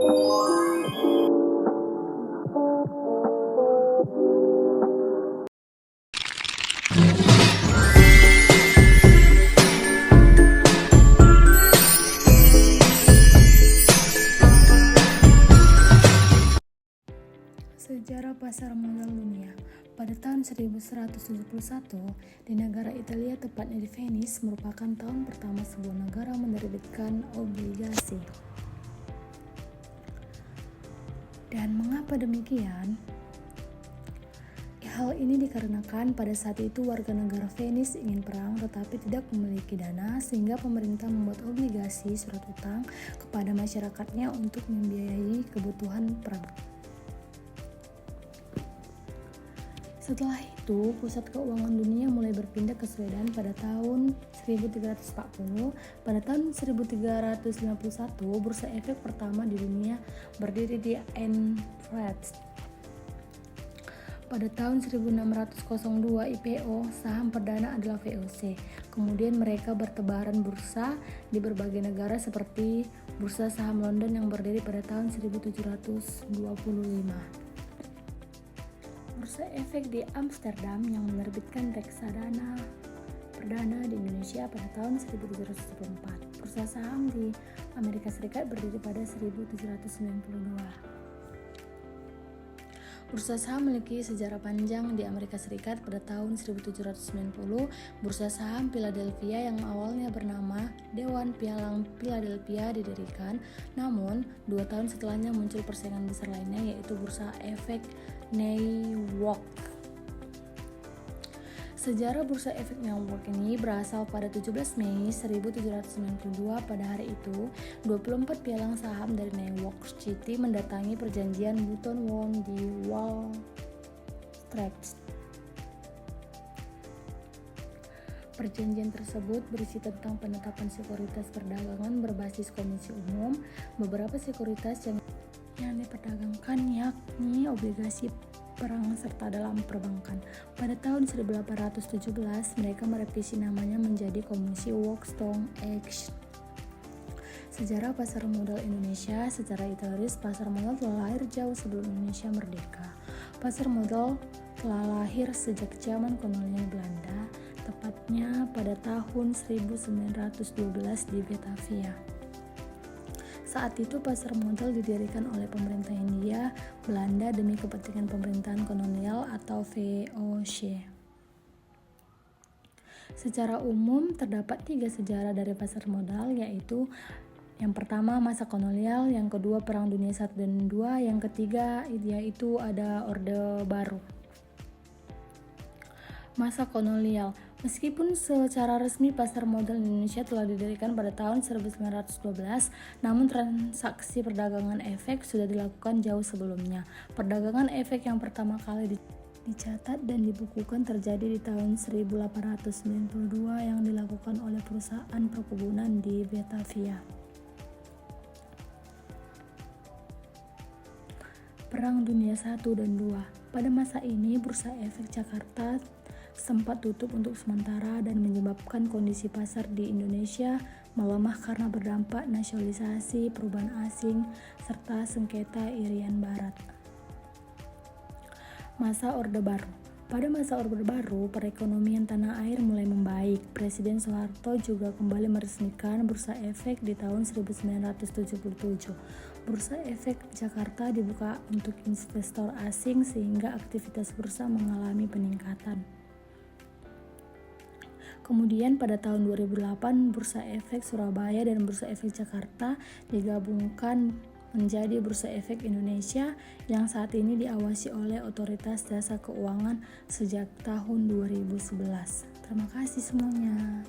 Sejarah pasar modal dunia. Pada tahun 1171, di negara Italia, tepatnya di Venice, merupakan tahun pertama sebuah negara menerbitkan obligasi. Dan mengapa demikian? Hal ini dikarenakan pada saat itu warga negara Venice ingin perang tetapi tidak memiliki dana, sehingga pemerintah membuat obligasi surat utang kepada masyarakatnya untuk membiayai kebutuhan perang. Setelah itu, pusat keuangan dunia mulai berpindah ke Swedan pada tahun 1340. Pada tahun 1351, bursa efek pertama di dunia berdiri di Antwerp. Pada tahun 1602 IPO, saham perdana adalah VOC. Kemudian mereka bertebaran bursa di berbagai negara seperti Bursa Saham London yang berdiri pada tahun 1725. Bursa efek di Amsterdam yang menerbitkan reksadana perdana di Indonesia pada tahun 1794. Bursa saham di Amerika Serikat berdiri pada 1792. Bursa saham memiliki sejarah panjang di Amerika Serikat. Pada tahun 1790, Bursa Saham Philadelphia yang awalnya bernama Dewan Pialang Philadelphia didirikan. Namun, 2 tahun setelahnya muncul persaingan besar lainnya, yaitu Bursa Efek New York. Sejarah Bursa Efek New York ini berasal pada 17 Mei 1792. Pada hari itu, 24 pialang saham dari New York City mendatangi perjanjian Button Wong di Wall Street. Perjanjian tersebut berisi tentang penetapan sekuritas perdagangan berbasis komisi umum. Beberapa sekuritas yang diperdagangkan yakni obligasi perang serta dalam perbankan. Pada tahun 1817, mereka merevisi namanya menjadi Komisi Stock Exchange. Sejarah pasar modal Indonesia. Secara historis, pasar modal telah lahir jauh sebelum Indonesia merdeka. Pasar modal telah lahir sejak zaman kolonial Belanda, tepatnya pada tahun 1912 di Batavia. Saat itu pasar modal didirikan oleh pemerintah Hindia Belanda demi kepentingan pemerintahan kolonial atau VOC. Secara umum terdapat 3 sejarah dari pasar modal, yaitu yang pertama masa kolonial, yang kedua Perang Dunia I dan II, yang ketiga yaitu ada Orde Baru. Masa kolonial. Meskipun secara resmi pasar modal Indonesia telah didirikan pada tahun 1912, namun transaksi perdagangan efek sudah dilakukan jauh sebelumnya. Perdagangan efek yang pertama kali dicatat dan dibukukan terjadi di tahun 1892 yang dilakukan oleh perusahaan perkebunan di Batavia. Perang Dunia I dan II. Pada masa ini, Bursa Efek Jakarta sempat tutup untuk sementara dan menyebabkan kondisi pasar di Indonesia melemah karena berdampak nasionalisasi, perubahan asing, serta sengketa Irian Barat. Masa Orde Baru. Pada masa Orde Baru, perekonomian tanah air mulai membaik. Presiden Soeharto juga kembali meresmikan Bursa Efek di tahun 1977. Bursa Efek Jakarta dibuka untuk investor asing sehingga aktivitas bursa mengalami peningkatan. Kemudian pada tahun 2008, Bursa Efek Surabaya dan Bursa Efek Jakarta digabungkan menjadi Bursa Efek Indonesia yang saat ini diawasi oleh Otoritas Jasa Keuangan sejak tahun 2011. Terima kasih semuanya.